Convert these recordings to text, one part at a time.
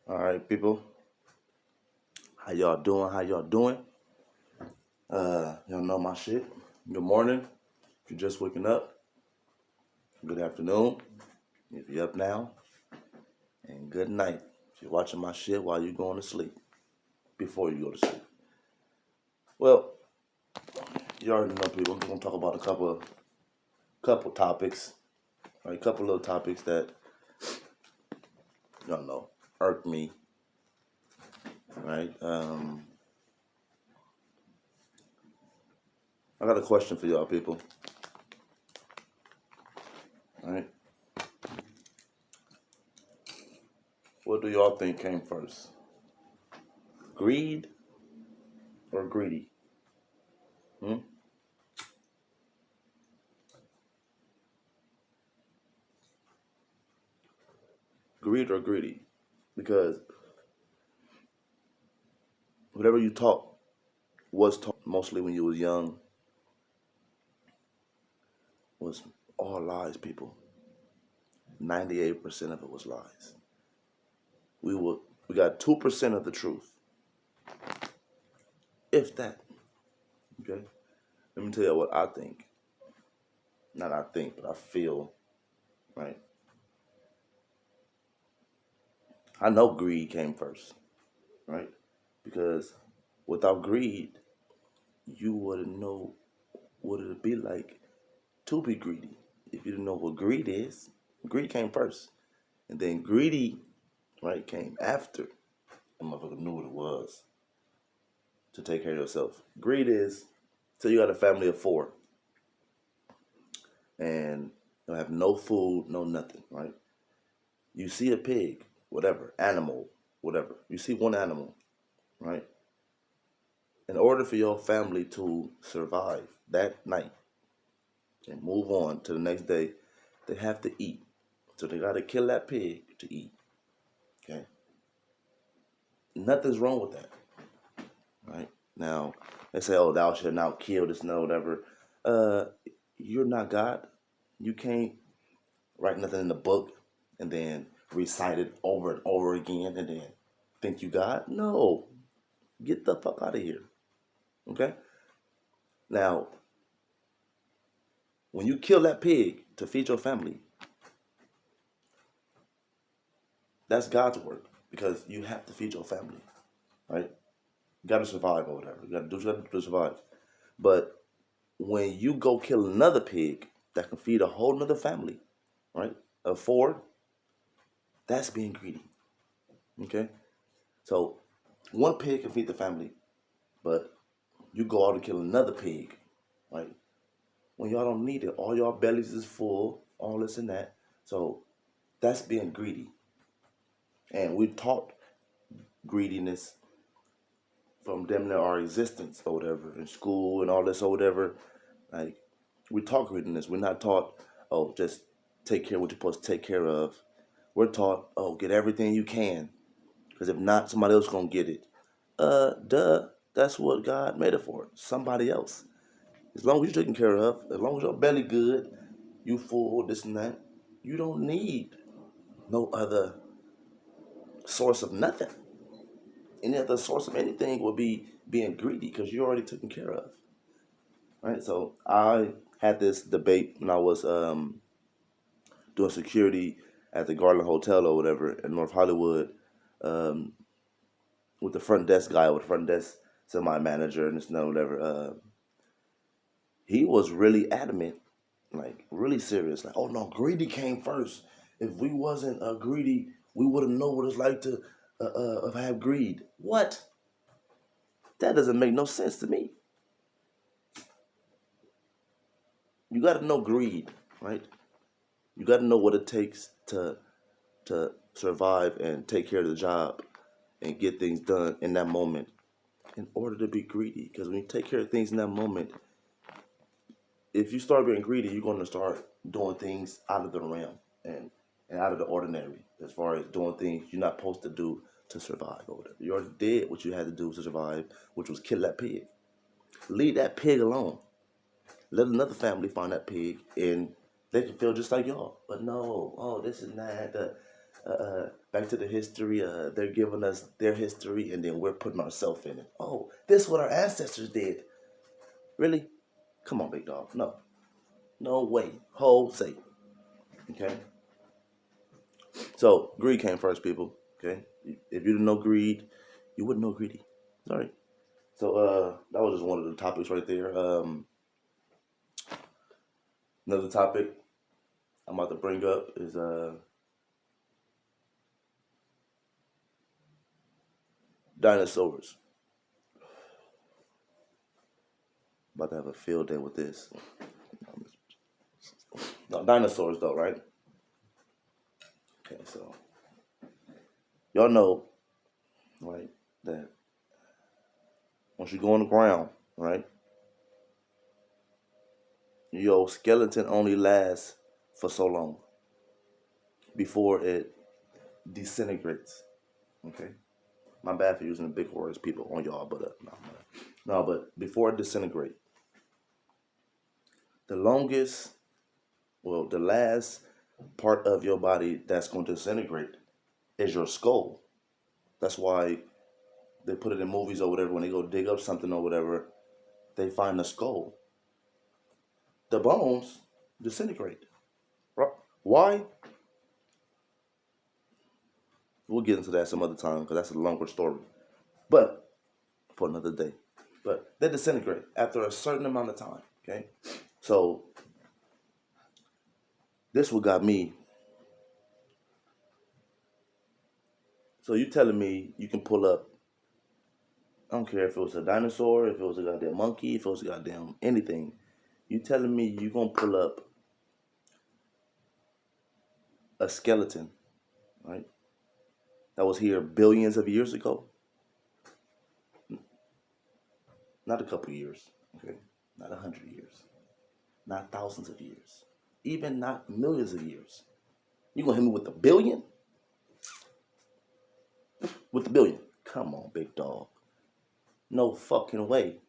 All right, people. How y'all doing? How y'all doing? Y'all know my shit. Good morning. If you're just waking up, good afternoon. If you're up now, and good night. If you're watching my shit while you're going to sleep, before you go to sleep. Well, you already know, people. We're gonna talk about a couple topics, right? A couple little topics that y'all know irk me, right? I got a question for y'all, people. All right. What do y'all think came first? Greed or greedy? Hmm? Greed or greedy? Because whatever you taught was taught mostly when you was young was all lies, people. 98% of it was lies. We were we got 2% of the truth, if that. Okay. Let me tell you what I think. Not I think, but I feel. Right. I know greed came first. Right. Because without greed, you wouldn't know what it'd be like to be greedy. If you didn't know what greed is, greed came first, and then greedy, right, came after. The motherfucker knew what it was to take care of yourself. Greed is, so you got a family of four, and you have no food, no nothing, right? You see a pig, whatever, animal, whatever. You see one animal, right? In order for your family to survive that night and move on to the next day, they have to eat. So they got to kill that pig to eat. Okay, nothing's wrong with that, right? Now they say, "Oh, thou shalt not kill this, no, whatever." Uh, you're not God. You can't write nothing in the book and then recite it over and over again and then think you God. No, get the fuck out of here. Okay. Now, when you kill that pig to feed your family, that's God's work because you have to feed your family, right? You got to survive or whatever. You got to do what you got to do to survive. But when you go kill another pig that can feed a whole nother family, right? Of four, that's being greedy. Okay? So one pig can feed the family, but you go out and kill another pig, right? When y'all don't need it, all y'all bellies is full, all this and that. So that's being greedy. And we taught greediness from damn near our existence or whatever in school and all this or whatever. Like we taught greediness. We're not taught, oh, just take care of what you're supposed to take care of. We're taught, oh, get everything you can. Because if not, somebody else gonna get it. Duh. That's what God made it for. Somebody else. As long as you're taken care of, as long as your belly good, you full, this and that, you don't need no other source of nothing. Any other source of anything would be being greedy because you're already taken care of. Right? So I had this debate when I was doing security at the Garland Hotel or whatever in North Hollywood um, with the front desk guy, with the front desk semi manager and this and that, whatever. He was really adamant, like really serious. Like, oh no, greedy came first. If we wasn't greedy, we wouldn't know what it's like to have greed. What? That doesn't make no sense to me. You got to know greed, right? You got to know what it takes to survive and take care of the job and get things done in that moment in order to be greedy. Because when you take care of things in that moment, if you start being greedy, you're going to start doing things out of the realm and out of the ordinary as far as doing things you're not supposed to do to survive or whatever. You already did what you had to do to survive, which was kill that pig. Leave that pig alone. Let another family find that pig and they can feel just like y'all. But no, oh, this is not. back to the history. They're giving us their history, and then we're putting ourselves in it. Oh, this is what our ancestors did. Really? Come on, big dog. No, no way. Whole say. Okay. So greed came first, people. Okay. If you didn't know greed, you wouldn't know greedy. Sorry. So that was just one of the topics right there. Another topic I'm about to bring up is dinosaurs. About to have a field day with this. No, dinosaurs though, right? Okay, so y'all know, right, that once you go on the ground, right, your skeleton only lasts for so long before it disintegrates. Okay, my bad for using the big words, people on y'all, but no, but before it disintegrates, the longest, well, the last part of your body that's going to disintegrate is your skull. That's why they put it in movies or whatever. When they go dig up something or whatever, they find the skull. The bones disintegrate. Why? We'll get into that some other time because that's a longer story. But for another day. But they disintegrate after a certain amount of time. Okay. So this what got me. So you telling me you can pull up, I don't care if it was a dinosaur, if it was a goddamn monkey, if it was a goddamn anything. You telling me you gonna pull up a skeleton, right? That was here billions of years ago? Not a couple years, okay? Not 100 years. Not thousands of years. Even not millions of years. You gonna hit me with a billion? With a billion? Come on, big dog. No fucking way.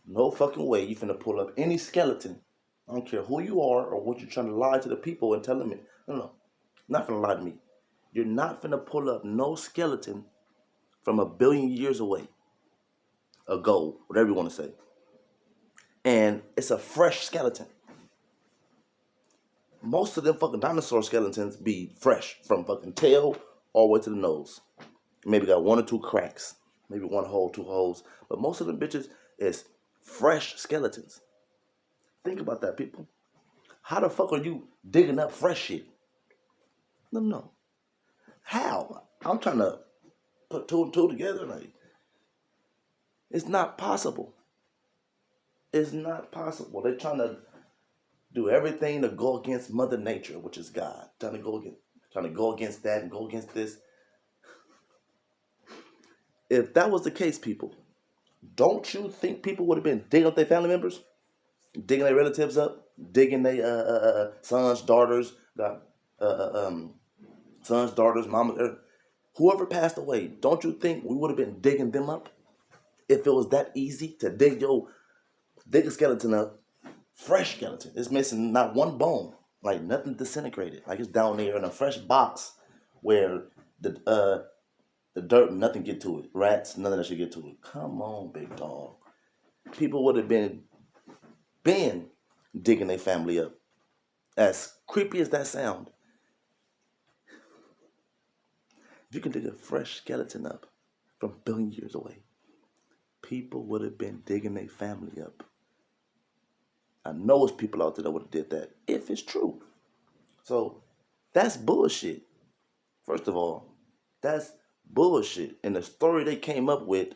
No fucking way you finna pull up any skeleton. I don't care who you are or what you're trying to lie to the people and tell them it. No. Not finna lie to me. You're not finna pull up no skeleton from a billion years away. Ago, whatever you want to say. And it's a fresh skeleton. Most of them fucking dinosaur skeletons be fresh from fucking tail all the way to the nose. Maybe got one or two cracks. Maybe one hole, two holes. But most of them bitches is fresh skeletons. Think about that, people. How the fuck are you digging up fresh shit? No. How? I'm trying to put two and two together. Like, it's not possible. It's not possible. They're trying to do everything to go against Mother Nature, which is God. Trying to go against that and go against this. If that was the case, people, don't you think people would have been digging up their family members, digging their relatives up, digging their sons, daughters, sons, daughters, mama, whoever passed away? Don't you think we would have been digging them up if it was that easy to dig a skeleton up? Fresh skeleton. It's missing not one bone. Like nothing disintegrated. Like it's down there in a fresh box where the dirt, nothing get to it. Rats, none of that should get to it. Come on, big dog. People would have been digging their family up. As creepy as that sound. If you can dig a fresh skeleton up from a billion years away, people would have been digging their family up. I know it's people out there that would have did that if it's true. So that's bullshit. First of all, that's bullshit. And the story they came up with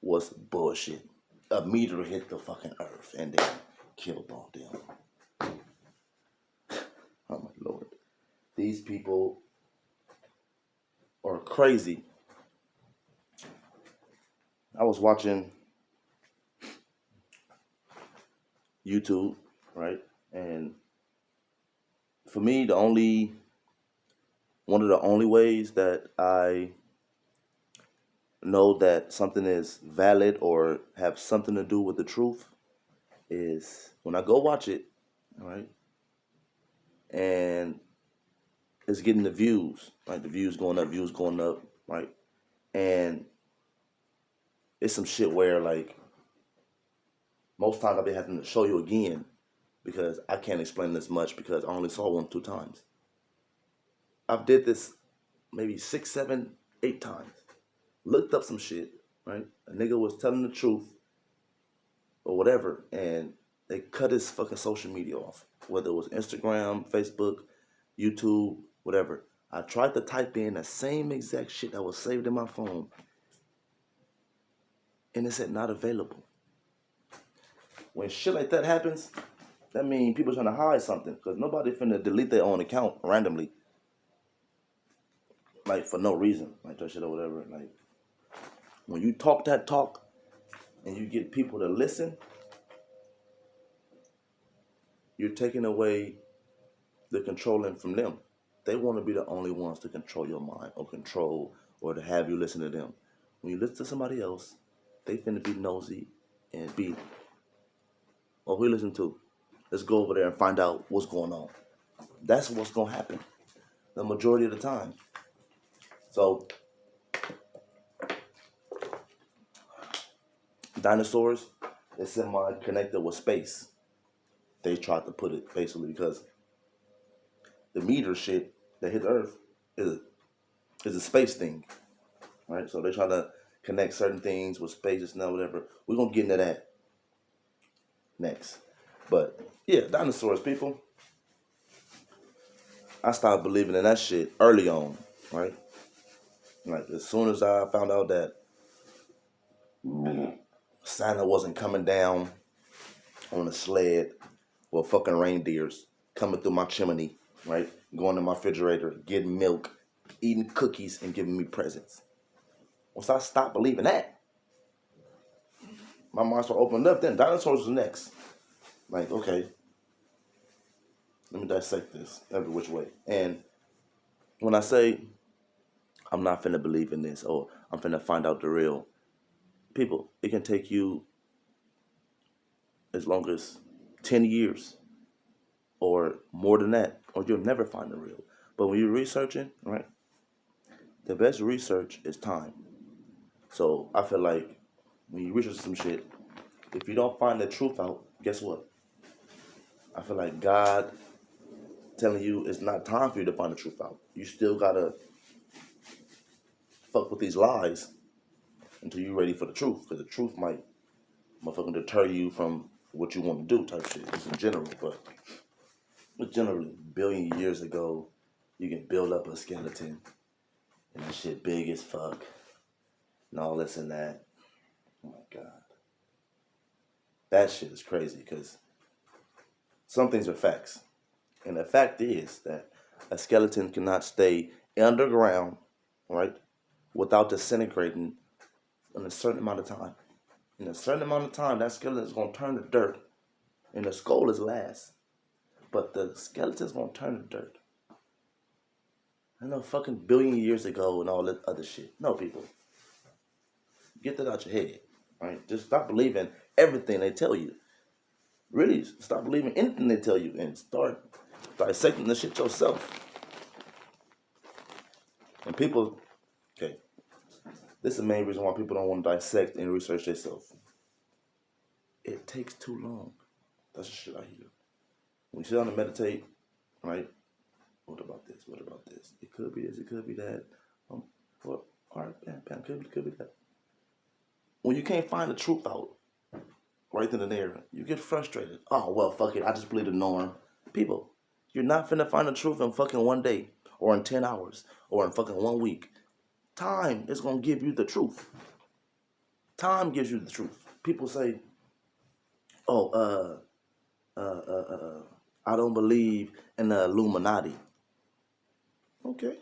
was bullshit. A meteor hit the fucking earth and then killed all them. Oh my lord. These people are crazy. I was watching YouTube, right? And for me, one of the only ways that I know that something is valid or have something to do with the truth is when I go watch it, all right? And is getting the views, right? The views going up, right? And it's some shit where like most times I'll be having to show you again because I can't explain this much because I only saw one 2 times. I've did this maybe 6, 7, 8 times. Looked up some shit, right? A nigga was telling the truth or whatever, and they cut his fucking social media off. Whether it was Instagram, Facebook, YouTube, whatever. I tried to type in the same exact shit that was saved in my phone, and it said not available. When shit like that happens, that means people trying to hide something, because nobody finna delete their own account randomly, like for no reason, like that shit or whatever. Like when you talk that talk, and you get people to listen, you're taking away the controlling from them. They want to be the only ones to control your mind or control or to have you listen to them. When you listen to somebody else, they finna be nosy and be, oh, who you listen to? Let's go over there and find out what's going on. That's what's gonna happen the majority of the time. So, dinosaurs is semi-connected with space. They tried to put it basically because the meteor shit that hit Earth is a space thing, right? So they try to connect certain things with spaces now, whatever. We're gonna get into that next. But yeah, dinosaurs, people. I started believing in that shit early on, right? Like as soon as I found out that Santa wasn't coming down on a sled with fucking reindeers coming through my chimney, right? Going to my refrigerator, getting milk, eating cookies, and giving me presents. Once I stopped believing that, my mind started opening up. Then dinosaurs was next. Like, okay, let me dissect this every which way. And when I say I'm not finna believe in this or I'm finna find out the real, people, it can take you as long as 10 years or more than that, or you'll never find the real. But when you're researching, right, the best research is time. So I feel like when you research some shit, if you don't find the truth out, guess what? I feel like God telling you it's not time for you to find the truth out. You still gotta fuck with these lies until you're ready for the truth, because the truth might motherfucking deter you from what you want to do type shit, just in general. But generally, billion years ago, you can build up a skeleton and that shit big as fuck and all this and that. Oh my God. That shit is crazy because some things are facts. And the fact is that a skeleton cannot stay underground, right, without disintegrating in a certain amount of time. In a certain amount of time, that skeleton is going to turn to dirt. And the skull is last. But the skeleton is going to turn to dirt. I know fucking billion years ago and all that other shit. No, people. Get that out your head, right? Just stop believing everything they tell you. Really, stop believing anything they tell you and start dissecting the shit yourself. And people, okay, this is the main reason why people don't want to dissect and research themselves. It takes too long. That's the shit I hear. When you sit down and meditate, right? What about this? What about this? It could be this. It could be that. Well, all right, bam, could be that. When you can't find the truth out, right then and there, you get frustrated. Oh, well, fuck it. I just believe the norm. People, you're not finna find the truth in fucking one day or in 10 hours or in fucking 1 week. Time is going to give you the truth. Time gives you the truth. People say, oh, I don't believe in the Illuminati. Okay.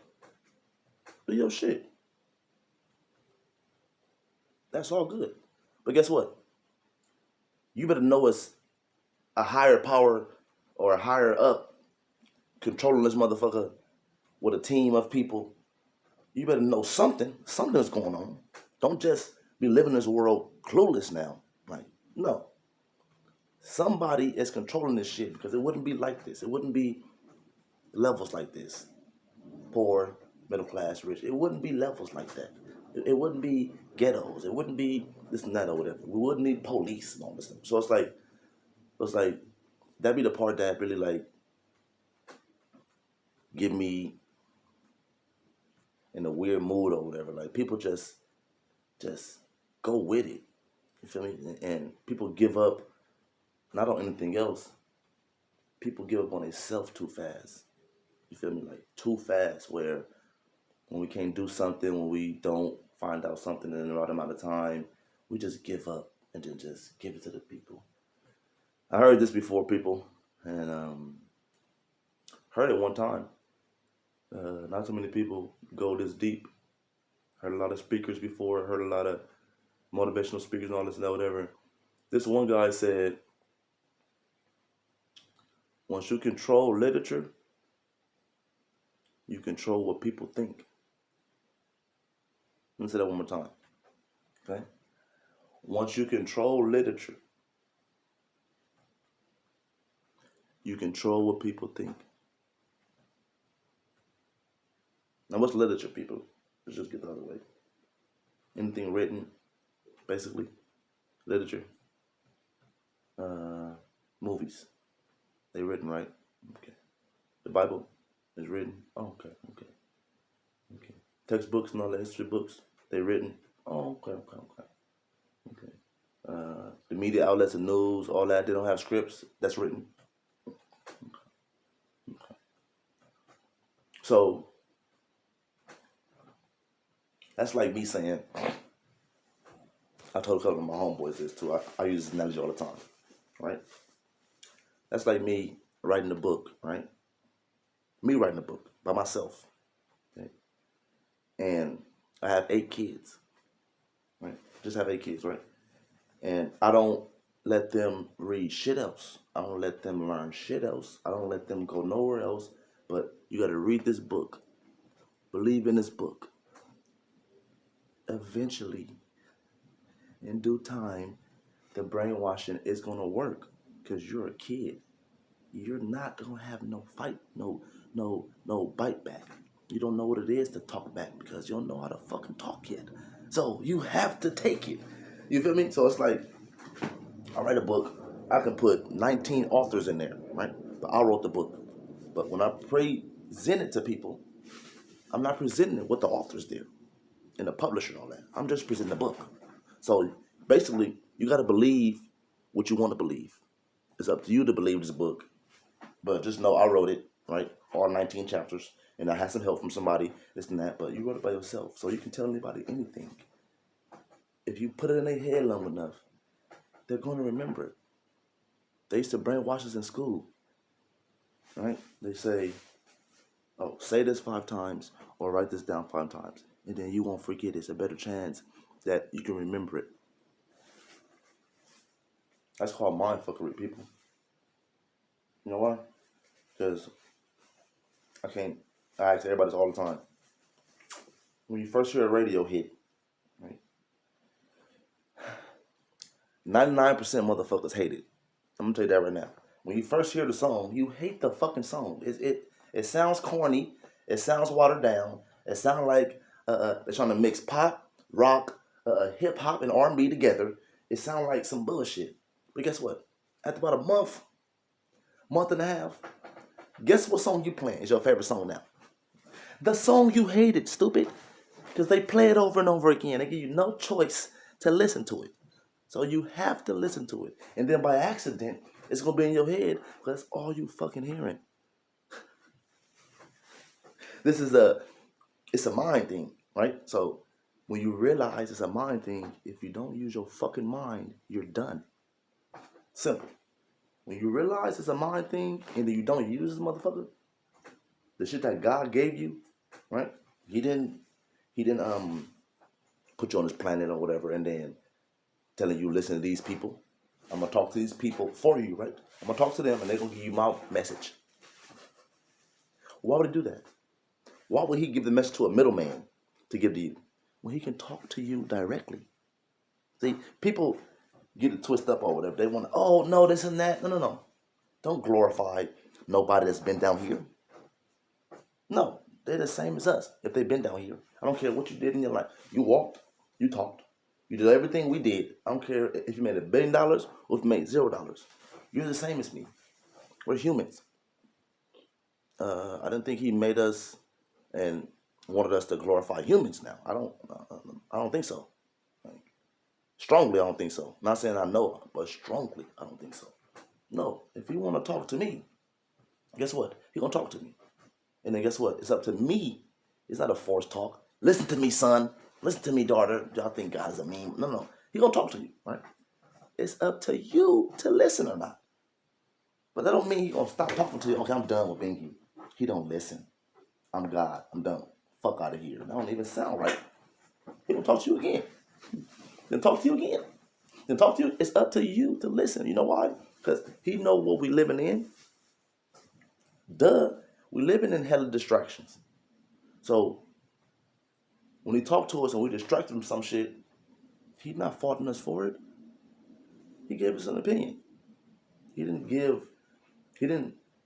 Do your shit. That's all good. But guess what? You better know it's a higher power or a higher up controlling this motherfucker with a team of people. You better know something. Something's going on. Don't just be living in this world clueless now. Like, no. Somebody is controlling this shit because it wouldn't be like this. It wouldn't be levels like this. poor, middle class, rich. It wouldn't be levels like that. It wouldn't be ghettos. It wouldn't be this and that or whatever. We wouldn't need police and all this stuff. So it's like that be the part that really like get me in a weird mood or whatever. Like people just go with it. You feel me? And people give up not on anything else. People give up on themselves too fast. You feel me? Like too fast where when we can't do something, when we don't find out something in the right amount of time, we just give up and then just give it to the people. I heard this before, people, and heard it one time. Not too many people go this deep. Heard a lot of speakers before. Heard a lot of motivational speakers and all this and that, whatever. This one guy said, once you control literature, you control what people think. Let me say that one more time. Okay? Once you control literature, you control what people think. Now, what's literature, people? Let's just get the other way. Anything written, basically, literature. Movies, they written, right? Okay. The Bible is written. Oh, okay. Textbooks and all the history books, they written. Oh, okay. The media outlets and news, all that, they don't have scripts. That's written. Okay. So that's like me saying, I told a couple of my homeboys this too. I use this analogy all the time, right? That's like me writing a book, right? Me writing a book by myself. Okay? And I have 8 kids, right? Just have 8 kids, right? And I don't let them read shit else. I don't let them learn shit else. I don't let them go nowhere else. But you got to read this book. Believe in this book. Eventually, in due time, the brainwashing is going to work because you're a kid. You're not going to have no fight, no bite back. You don't know what it is to talk back because you don't know how to fucking talk yet. So you have to take it. You feel me? So it's like, I write a book. I can put 19 authors in there, right? But I wrote the book. But when I present it to people, I'm not presenting it with the authors there and the publisher and all that. I'm just presenting the book. So basically, you got to believe what you want to believe. It's up to you to believe this book. But just know I wrote it, right? All 19 chapters. And I had some help from somebody, this and that. But you wrote it by yourself. So you can tell anybody anything. If you put it in their head long enough, they're going to remember it. They used to brainwash us in school, right? They say, oh, say this 5 times or write this down 5 times. And then you won't forget it. It's a better chance that you can remember it. That's called mind fuckery, people. You know why? Because I ask everybody this all the time. When you first hear a radio hit, right? 99% motherfuckers hate it. I'm gonna tell you that right now. When you first hear the song, you hate the fucking song. It sounds corny. It sounds watered down. It sounds like they're trying to mix pop, rock, hip hop, and R&B together. It sounds like some bullshit. But guess what? After about a month and a half, guess what song you playing is your favorite song now? The song you hated, stupid. Because they play it over and over again. They give you no choice to listen to it. So you have to listen to it. And then by accident, it's going to be in your head because that's all you fucking hearing. It's a mind thing, right? So when you realize it's a mind thing, if you don't use your fucking mind, you're done. Simple. When you realize it's a mind thing and then you don't use this motherfucker, the shit that God gave you, right? He didn't put you on this planet or whatever and then telling you listen to these people. I'm gonna talk to these people for you, right? I'm gonna talk to them and they're gonna give you my message. Why would he do that? Why would he give the message to a middleman to give to you when he can talk to you directly? See, people get it twisted up or whatever. They want to, oh no, this and that. No. Don't glorify nobody that's been down here. No, They're the same as us if they've been down here. I don't care what you did in your life. You walked, you talked, you did everything we did. I don't care if you made $1 billion or if you made $0. You're the same as me. We're humans. I didn't think he made us and wanted us to glorify humans now. I don't think so. Strongly, I don't think so. Not saying I know, but strongly, I don't think so. No, if you want to talk to me, guess what? He gonna talk to me. And then guess what? It's up to me. It's not a forced talk. Listen to me, son. Listen to me, daughter. Y'all think God is a meme. No. He gonna talk to you, right? It's up to you to listen or not. But that don't mean he gonna stop talking to you. Okay, I'm done with Bingis. He don't listen. I'm God. I'm done. Fuck out of here. That don't even sound right. He gonna talk to you again. Then talk to you again. Then talk to you. It's up to you to listen. You know why? Because he know what we living in. Duh. We living in hella distractions. So when he talk to us and we distract him from some shit, he's not faulting us for it. He gave us an opinion. He didn't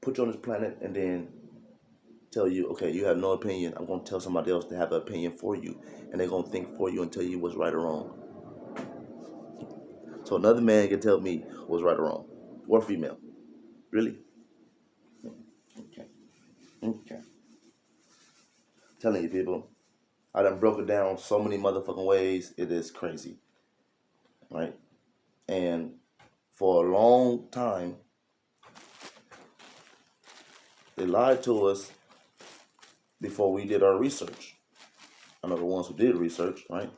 put you on this planet and then tell you, okay, you have no opinion. I'm gonna tell somebody else to have an opinion for you. And they're gonna think for you and tell you what's right or wrong. So another man can tell me what's right or wrong. Or female. Really? Okay. Telling you people, I done broke it down so many motherfucking ways. It is crazy. Right? And for a long time, they lied to us before we did our research. I know the ones who did research, right?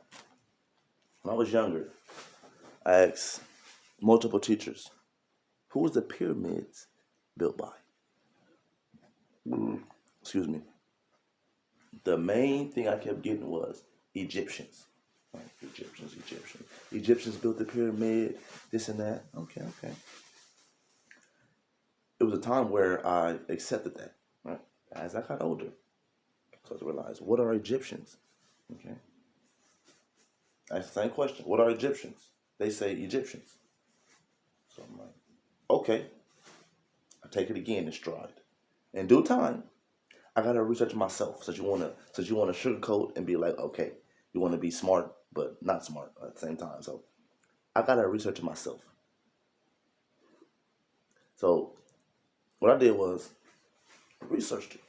When I was younger, I asked multiple teachers, who was the pyramids built by? Excuse me. The main thing I kept getting was Egyptians. Right? Egyptians. Egyptians built the pyramid, this and that. Okay. It was a time where I accepted that, right? As I got older, so I realized, what are Egyptians? Okay. I asked the same question. What are Egyptians? They say Egyptians. So I'm like, okay. I take it again in stride. In due time, I gotta research myself. Since you wanna sugarcoat and be like, okay, you wanna be smart but not smart at the same time. So I gotta research myself. So what I did was researched it.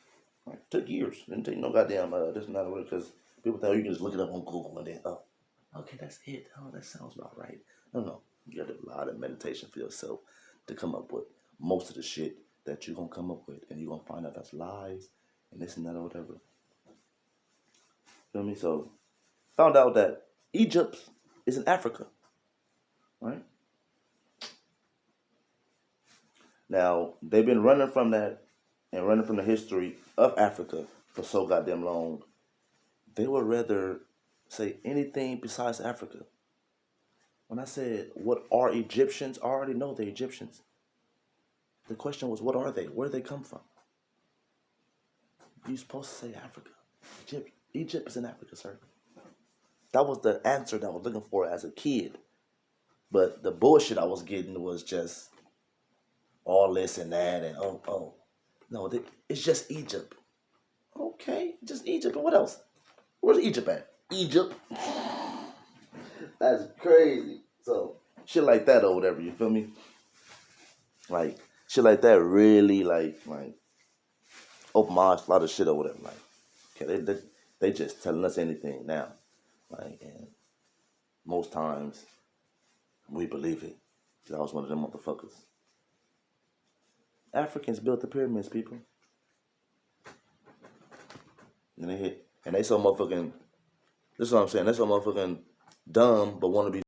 Right? Took years. Didn't take no goddamn this and that because people think you can just look it up on Google and then okay, that's it. Oh, that sounds about right. No. You gotta do a lot of meditation for yourself to come up with most of the shit that you're gonna come up with, and you're gonna find out that's lies and this and that or whatever. Feel me? So found out that Egypt is in Africa. Right? Now, they've been running from that and running from the history of Africa for so goddamn long. They would rather say anything besides Africa. When I said, what are Egyptians? I already know they're Egyptians. The question was, what are they? Where do they come from? You're supposed to say Africa. Egypt is in Africa, sir. That was the answer that I was looking for as a kid. But the bullshit I was getting was just all this and that and no, it's just Egypt. Okay, just Egypt. But what else? Where's Egypt at? Egypt. That's crazy. So shit like that or whatever, you feel me? Like shit like that really like open my eyes to a lot of shit or whatever. Like, okay, they just telling us anything now. Like, and most times we believe it. I was one of them motherfuckers. Africans built the pyramids, people. And they so motherfucking, this is what I'm saying, they so motherfucking dumb, but want to be